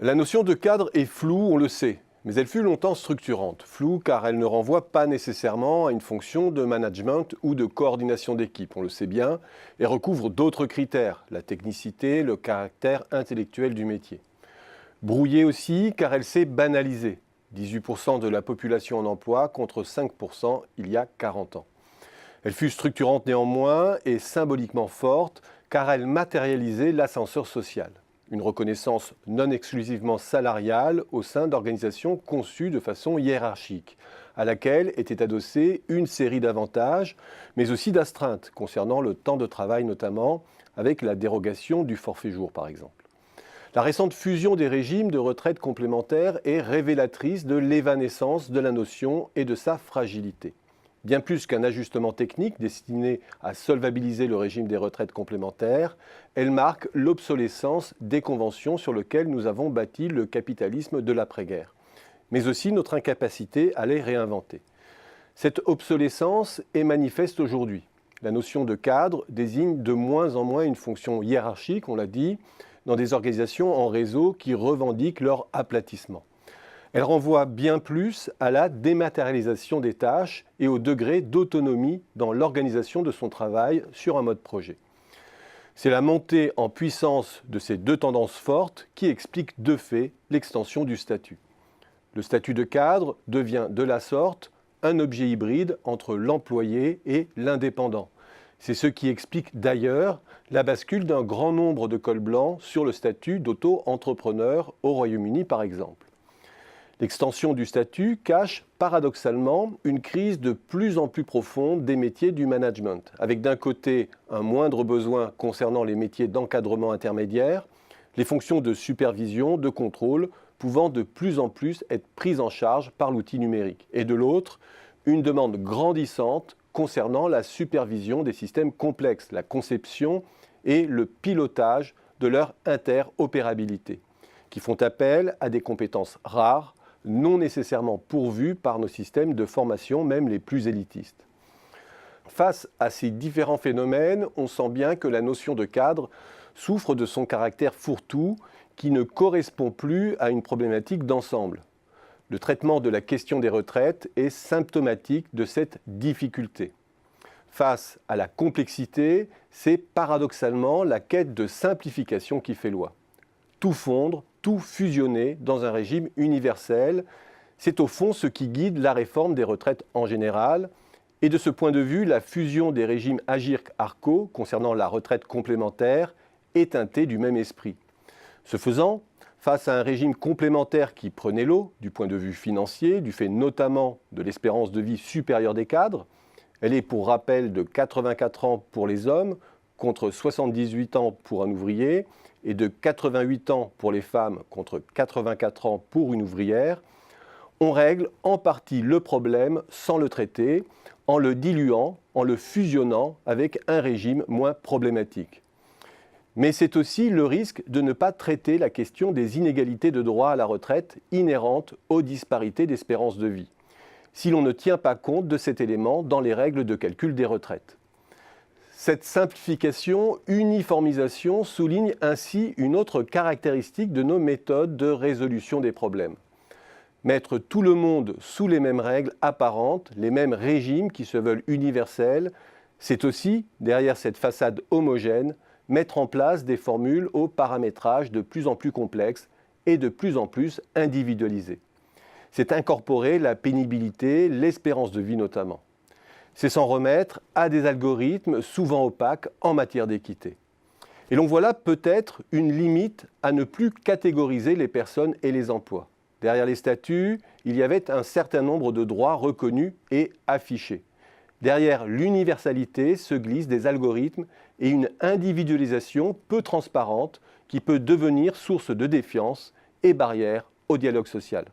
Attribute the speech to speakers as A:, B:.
A: La notion de cadre est floue, on le sait, mais elle fut longtemps structurante. Floue car elle ne renvoie pas nécessairement à une fonction de management ou de coordination d'équipe, on le sait bien, et recouvre d'autres critères, la technicité, le caractère intellectuel du métier. Brouillée aussi car elle s'est banalisée, 18% de la population en emploi contre 5% il y a 40 ans. Elle fut structurante néanmoins et symboliquement forte car elle matérialisait l'ascenseur social. Une reconnaissance non exclusivement salariale au sein d'organisations conçues de façon hiérarchique, à laquelle était adossée une série d'avantages, mais aussi d'astreintes concernant le temps de travail notamment, avec la dérogation du forfait jour par exemple. La récente fusion des régimes de retraite complémentaire est révélatrice de l'évanescence de la notion et de sa fragilité. Bien plus qu'un ajustement technique destiné à solvabiliser le régime des retraites complémentaires, elle marque l'obsolescence des conventions sur lesquelles nous avons bâti le capitalisme de l'après-guerre, mais aussi notre incapacité à les réinventer. Cette obsolescence est manifeste aujourd'hui. La notion de cadre désigne de moins en moins une fonction hiérarchique, on l'a dit, dans des organisations en réseau qui revendiquent leur aplatissement. Elle renvoie bien plus à la dématérialisation des tâches et au degré d'autonomie dans l'organisation de son travail sur un mode projet. C'est la montée en puissance de ces deux tendances fortes qui explique de fait l'extension du statut. Le statut de cadre devient de la sorte un objet hybride entre l'employé et l'indépendant. C'est ce qui explique d'ailleurs la bascule d'un grand nombre de cols blancs sur le statut d'auto-entrepreneur au Royaume-Uni par exemple. L'extension du statut cache paradoxalement une crise de plus en plus profonde des métiers du management, avec d'un côté un moindre besoin concernant les métiers d'encadrement intermédiaire, les fonctions de supervision, de contrôle, pouvant de plus en plus être prises en charge par l'outil numérique, et de l'autre, une demande grandissante concernant la supervision des systèmes complexes, la conception et le pilotage de leur interopérabilité, qui font appel à des compétences rares, non nécessairement pourvus par nos systèmes de formation, même les plus élitistes. Face à ces différents phénomènes, on sent bien que la notion de cadre souffre de son caractère fourre-tout qui ne correspond plus à une problématique d'ensemble. Le traitement de la question des retraites est symptomatique de cette difficulté. Face à la complexité, c'est paradoxalement la quête de simplification qui fait loi. Tout fondre, tout fusionner dans un régime universel, c'est au fond ce qui guide la réforme des retraites en général. Et de ce point de vue, la fusion des régimes Agirc-Arrco concernant la retraite complémentaire est teintée du même esprit. Ce faisant, face à un régime complémentaire qui prenait l'eau du point de vue financier, du fait notamment de l'espérance de vie supérieure des cadres, elle est pour rappel de 84 ans pour les hommes contre 78 ans pour un ouvrier, et de 88 ans pour les femmes contre 84 ans pour une ouvrière, on règle en partie le problème sans le traiter, en le diluant, en le fusionnant avec un régime moins problématique. Mais c'est aussi le risque de ne pas traiter la question des inégalités de droit à la retraite inhérentes aux disparités d'espérance de vie, si l'on ne tient pas compte de cet élément dans les règles de calcul des retraites. Cette simplification, uniformisation souligne ainsi une autre caractéristique de nos méthodes de résolution des problèmes. Mettre tout le monde sous les mêmes règles apparentes, les mêmes régimes qui se veulent universels, c'est aussi, derrière cette façade homogène, mettre en place des formules au paramétrage de plus en plus complexes et de plus en plus individualisées. C'est incorporer la pénibilité, l'espérance de vie notamment. C'est s'en remettre à des algorithmes souvent opaques en matière d'équité. Et l'on voit là peut-être une limite à ne plus catégoriser les personnes et les emplois. Derrière les statuts, il y avait un certain nombre de droits reconnus et affichés. Derrière l'universalité se glissent des algorithmes et une individualisation peu transparente qui peut devenir source de défiance et barrière au dialogue social.